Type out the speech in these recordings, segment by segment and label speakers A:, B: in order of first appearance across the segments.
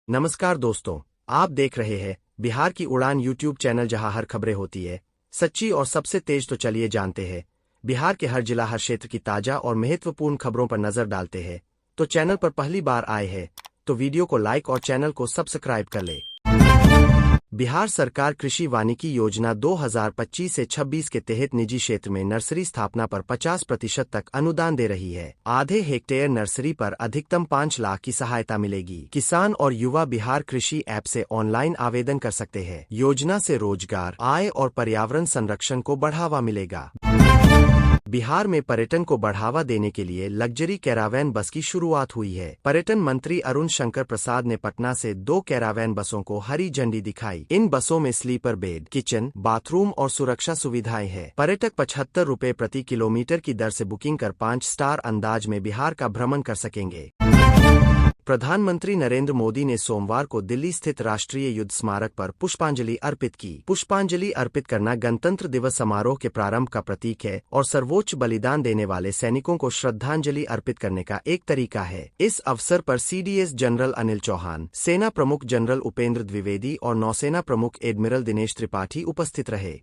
A: नमस्कार दोस्तों, आप देख रहे हैं बिहार की उड़ान यूट्यूब चैनल, जहां हर खबरें होती है सच्ची और सबसे तेज। तो चलिए जानते हैं बिहार के हर जिला हर क्षेत्र की ताजा और महत्वपूर्ण खबरों पर नजर डालते हैं। तो चैनल पर पहली बार आए हैं तो वीडियो को लाइक और चैनल को सब्सक्राइब कर ले। बिहार सरकार कृषि वानिकी योजना 2025 से 26 के तहत निजी क्षेत्र में नर्सरी स्थापना पर 50% तक अनुदान दे रही है। आधे हेक्टेयर नर्सरी पर अधिकतम 5 लाख की सहायता मिलेगी। किसान और युवा बिहार कृषि ऐप से ऑनलाइन आवेदन कर सकते हैं। योजना से रोजगार, आय और पर्यावरण संरक्षण को बढ़ावा मिलेगा। बिहार में पर्यटन को बढ़ावा देने के लिए लग्जरी कैरावैन बस की शुरुआत हुई है। पर्यटन मंत्री अरुण शंकर प्रसाद ने पटना से 2 कैरावैन बसों को हरी झंडी दिखाई। इन बसों में स्लीपर बेड, किचन, बाथरूम और सुरक्षा सुविधाएं हैं। पर्यटक 75 रुपए प्रति किलोमीटर की दर से बुकिंग कर 5 स्टार अंदाज में बिहार का भ्रमण कर सकेंगे। प्रधानमंत्री नरेंद्र मोदी ने सोमवार को दिल्ली स्थित राष्ट्रीय युद्ध स्मारक पर पुष्पांजलि अर्पित की। पुष्पांजलि अर्पित करना गणतंत्र दिवस समारोह के प्रारंभ का प्रतीक है और सर्वोच्च बलिदान देने वाले सैनिकों को श्रद्धांजलि अर्पित करने का एक तरीका है। इस अवसर पर सीडीएस जनरल अनिल चौहान, सेना प्रमुख जनरल उपेंद्र द्विवेदी और नौसेना प्रमुख एडमिरल दिनेश त्रिपाठी उपस्थित रहे।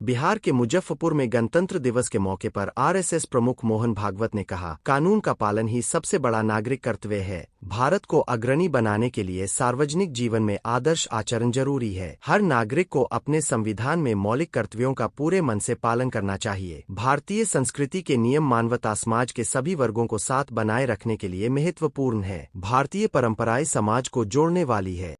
A: बिहार के मुजफ्फरपुर में गणतंत्र दिवस के मौके पर आरएसएस प्रमुख मोहन भागवत ने कहा, कानून का पालन ही सबसे बड़ा नागरिक कर्तव्य है। भारत को अग्रणी बनाने के लिए सार्वजनिक जीवन में आदर्श आचरण जरूरी है। हर नागरिक को अपने संविधान में मौलिक कर्तव्यों का पूरे मन से पालन करना चाहिए। भारतीय संस्कृति के नियम मानवता समाज के सभी वर्गों को साथ बनाए रखने के लिए महत्वपूर्ण है। भारतीय परंपराएं समाज को जोड़ने वाली है।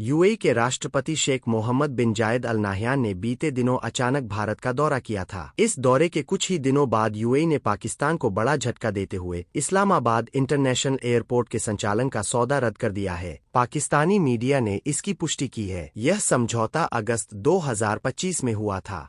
A: यूएई के राष्ट्रपति शेख मोहम्मद बिन जायद अल नाह्यान ने बीते दिनों अचानक भारत का दौरा किया था। इस दौरे के कुछ ही दिनों बाद यूएई ने पाकिस्तान को बड़ा झटका देते हुए इस्लामाबाद इंटरनेशनल एयरपोर्ट के संचालन का सौदा रद्द कर दिया है। पाकिस्तानी मीडिया ने इसकी पुष्टि की है। यह समझौता अगस्त 2025 में हुआ था।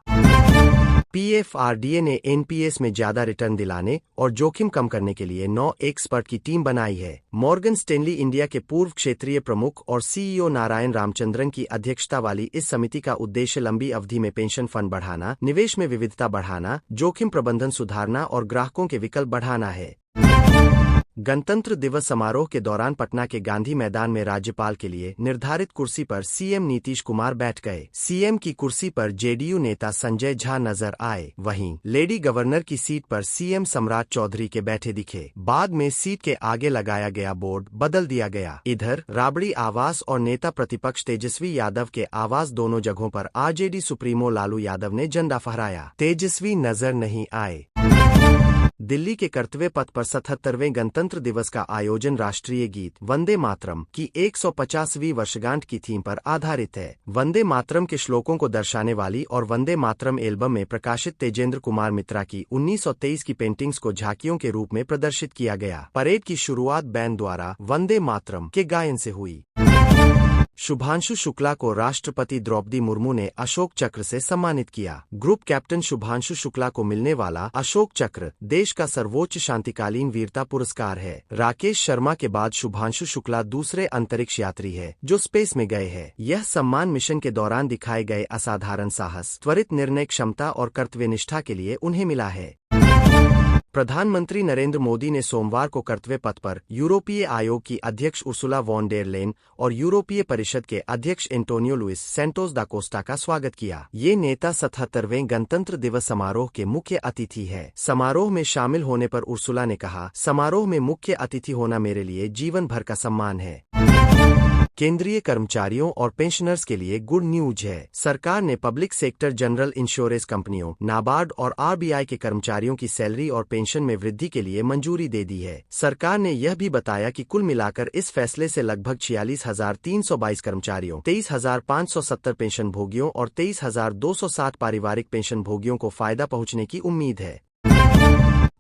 A: पीएफआरडीए ने एनपीएस में ज्यादा रिटर्न दिलाने और जोखिम कम करने के लिए 9 एक्सपर्ट की टीम बनाई है। मॉर्गन स्टैनली इंडिया के पूर्व क्षेत्रीय प्रमुख और सीईओ नारायण रामचंद्रन की अध्यक्षता वाली इस समिति का उद्देश्य लंबी अवधि में पेंशन फंड बढ़ाना, निवेश में विविधता बढ़ाना, जोखिम प्रबंधन सुधारना और ग्राहकों के विकल्प बढ़ाना है। गणतंत्र दिवस समारोह के दौरान पटना के गांधी मैदान में राज्यपाल के लिए निर्धारित कुर्सी पर सीएम नीतीश कुमार बैठ गए। सीएम की कुर्सी पर जेडीयू नेता संजय झा नजर आए। वहीं लेडी गवर्नर की सीट पर सीएम सम्राट चौधरी के बैठे दिखे। बाद में सीट के आगे लगाया गया बोर्ड बदल दिया गया। इधर राबड़ी आवास और नेता प्रतिपक्ष तेजस्वी यादव के आवास दोनों जगहों पर आरजेडी सुप्रीमो लालू यादव ने झंडा फहराया। तेजस्वी नजर नहीं आए। दिल्ली के कर्तव्य पथ पर 77वें गणतंत्र दिवस का आयोजन राष्ट्रीय गीत वंदे मातरम की 150वीं वर्षगांठ की थीम पर आधारित है। वंदे मातरम के श्लोकों को दर्शाने वाली और वंदे मातरम एल्बम में प्रकाशित तेजेंद्र कुमार मित्रा की 1923 की पेंटिंग्स को झांकियों के रूप में प्रदर्शित किया गया। परेड की शुरुआत बैंड द्वारा वंदे मातरम के गायन से हुई। शुभांशु शुक्ला को राष्ट्रपति द्रौपदी मुर्मू ने अशोक चक्र से सम्मानित किया। ग्रुप कैप्टन शुभांशु शुक्ला को मिलने वाला अशोक चक्र देश का सर्वोच्च शांतिकालीन वीरता पुरस्कार है। राकेश शर्मा के बाद शुभांशु शुक्ला दूसरे अंतरिक्ष यात्री है जो स्पेस में गए हैं। यह सम्मान मिशन के दौरान दिखाए गए असाधारण साहस, त्वरित निर्णय क्षमता और कर्तव्यनिष्ठा के लिए उन्हें मिला है। प्रधानमंत्री नरेंद्र मोदी ने सोमवार को कर्तव्य पथ पर यूरोपीय आयोग की अध्यक्ष उर्सुला वॉन डेर लेन और यूरोपीय परिषद के अध्यक्ष एंटोनियो लुइस सैंटोस दा कोस्टा का स्वागत किया। ये नेता 77वें गणतंत्र दिवस समारोह के मुख्य अतिथि है। समारोह में शामिल होने पर उर्सुला ने कहा, समारोह में मुख्य अतिथि होना मेरे लिए जीवन भर का सम्मान है। केंद्रीय कर्मचारियों और पेंशनर्स के लिए गुड न्यूज है। सरकार ने पब्लिक सेक्टर जनरल इंश्योरेंस कंपनियों, नाबार्ड और आरबीआई के कर्मचारियों की सैलरी और पेंशन में वृद्धि के लिए मंजूरी दे दी है। सरकार ने यह भी बताया कि कुल मिलाकर इस फैसले से लगभग 46,322 कर्मचारियों, 23,570 पेंशन भोगियों और 23,260 पारिवारिक पेंशन भोगियों को फायदा पहुंचने की उम्मीद है।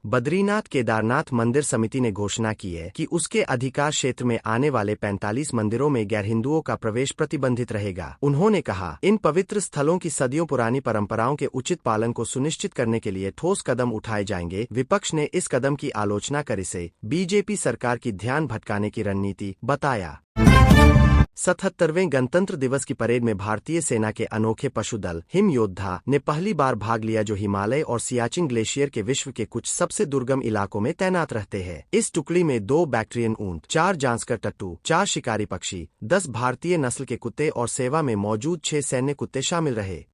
A: बद्रीनाथ केदारनाथ मंदिर समिति ने घोषणा की है कि उसके अधिकार क्षेत्र में आने वाले 45 मंदिरों में गैर हिंदुओं का प्रवेश प्रतिबंधित रहेगा। उन्होंने कहा, इन पवित्र स्थलों की सदियों पुरानी परंपराओं के उचित पालन को सुनिश्चित करने के लिए ठोस कदम उठाए जाएंगे। विपक्ष ने इस कदम की आलोचना कर इसे बीजेपी सरकार की ध्यान भटकाने की रणनीति बताया। 77वें गणतंत्र दिवस की परेड में भारतीय सेना के अनोखे पशु दल हिम योद्धा ने पहली बार भाग लिया, जो हिमालय और सियाचिन ग्लेशियर के विश्व के कुछ सबसे दुर्गम इलाकों में तैनात रहते हैं। इस टुकड़ी में 2 बैक्ट्रियन ऊंट, 4 जांस्कर टट्टू, 4 शिकारी पक्षी, 10 भारतीय नस्ल के कुत्ते और सेवा में मौजूद 6 सैन्य कुत्ते शामिल रहे।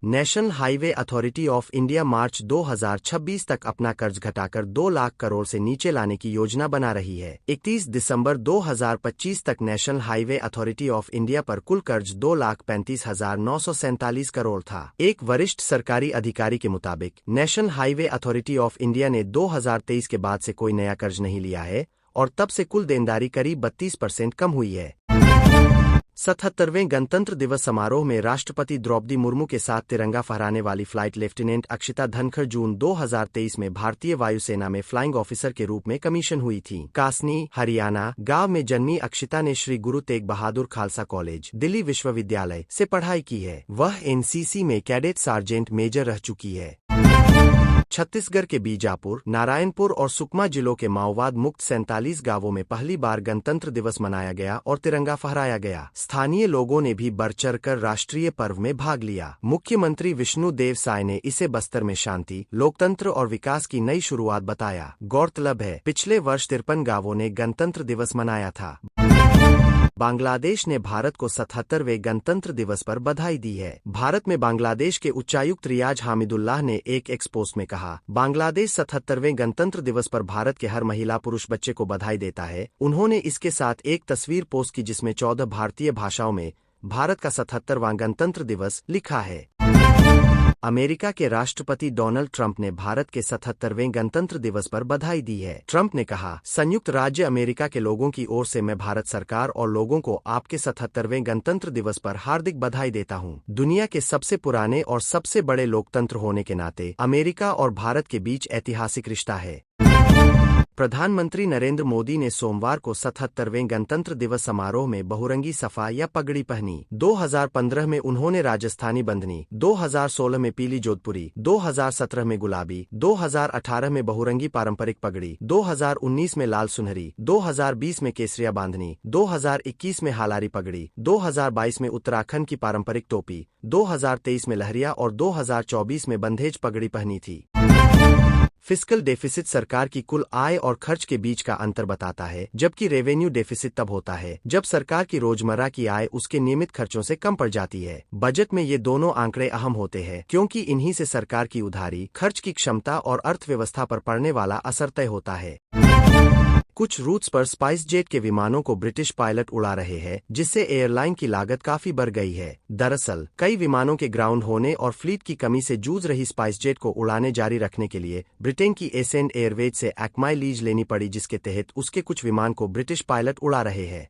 A: National Highway Authority of India March 2026 तक अपना कर्ज घटाकर 2 लाख करोड़ से नीचे लाने की योजना बना रही है। 31 दिसंबर 2025 तक national Highway Authority of India पर कुल कर्ज 2,35,947 करोड़ था। एक वरिष्ठ सरकारी अधिकारी के मुताबिक national Highway Authority of India ने 2023 के बाद से कोई नया कर्ज नहीं लिया है और तब से कुल देनदारी करीब 32% कम हुई है। 77वें गणतंत्र दिवस समारोह में राष्ट्रपति द्रौपदी मुर्मू के साथ तिरंगा फहराने वाली फ्लाइट लेफ्टिनेंट अक्षिता धनखड़ जून 2023 में भारतीय वायुसेना में फ्लाइंग ऑफिसर के रूप में कमीशन हुई थी। कासनी, हरियाणा गांव में जन्मी अक्षिता ने श्री गुरु तेग बहादुर खालसा कॉलेज, दिल्ली विश्वविद्यालय से पढ़ाई की है। वह एनसीसी में कैडेट सार्जेंट मेजर रह चुकी है। छत्तीसगढ़ के बीजापुर, नारायणपुर और सुकमा जिलों के माओवाद मुक्त 47 गांवों में पहली बार गणतंत्र दिवस मनाया गया और तिरंगा फहराया गया। स्थानीय लोगों ने भी बढ़ चढ़कर राष्ट्रीय पर्व में भाग लिया। मुख्यमंत्री विष्णु देव साय ने इसे बस्तर में शांति, लोकतंत्र और विकास की नई शुरुआत बताया। गौरतलब है, पिछले वर्ष 53 गांवों ने गणतंत्र दिवस मनाया था। बांग्लादेश ने भारत को 77वें गणतंत्र दिवस पर बधाई दी है। भारत में बांग्लादेश के उच्चायुक्त रियाज हामिदुल्लाह ने एक एक्सपोस्ट में कहा, बांग्लादेश 77वें गणतंत्र दिवस पर भारत के हर महिला पुरुष बच्चे को बधाई देता है। उन्होंने इसके साथ एक तस्वीर पोस्ट की जिसमें 14 भारतीय भाषाओं में भारत का 77वां गणतंत्र दिवस लिखा है। अमेरिका के राष्ट्रपति डोनाल्ड ट्रंप ने भारत के 77वें गणतंत्र दिवस पर बधाई दी है। ट्रंप ने कहा, संयुक्त राज्य अमेरिका के लोगों की ओर से मैं भारत सरकार और लोगों को आपके 77वें गणतंत्र दिवस पर हार्दिक बधाई देता हूं। दुनिया के सबसे पुराने और सबसे बड़े लोकतंत्र होने के नाते अमेरिका और भारत के बीच ऐतिहासिक रिश्ता है। प्रधानमंत्री नरेंद्र मोदी ने सोमवार को 77वें गणतंत्र दिवस समारोह में बहुरंगी सफा या पगड़ी पहनी। 2015 में उन्होंने राजस्थानी बंधनी, 2016 में पीली जोधपुरी, 2017 में गुलाबी, 2018 में बहुरंगी पारंपरिक पगड़ी, 2019 में लाल सुनहरी, 2020 में केसरिया बांधनी, 2021 में हालारी पगड़ी, 2022 में उत्तराखंड की पारंपरिक टोपी, 2023 में लहरिया और 2024 में बंधेज पगड़ी पहनी थी। फिस्कल डेफिसिट सरकार की कुल आय और खर्च के बीच का अंतर बताता है, जबकि रेवेन्यू डेफिसिट तब होता है जब सरकार की रोजमर्रा की आय उसके नियमित खर्चों से कम पड़ जाती है। बजट में ये दोनों आंकड़े अहम होते हैं क्योंकि इन्हीं से सरकार की उधारी, खर्च की क्षमता और अर्थव्यवस्था पर पड़ने वाला असर तय होता है। कुछ रूट्स पर स्पाइस जेट के विमानों को ब्रिटिश पायलट उड़ा रहे हैं, जिससे एयरलाइन की लागत काफी बढ़ गई है। दरअसल कई विमानों के ग्राउंड होने और फ्लीट की कमी से जूझ रही स्पाइस जेट को उड़ाने जारी रखने के लिए ब्रिटेन की एसेंट एयरवेज से एक्माई लीज लेनी पड़ी, जिसके तहत उसके कुछ विमान को ब्रिटिश पायलट उड़ा रहे हैं।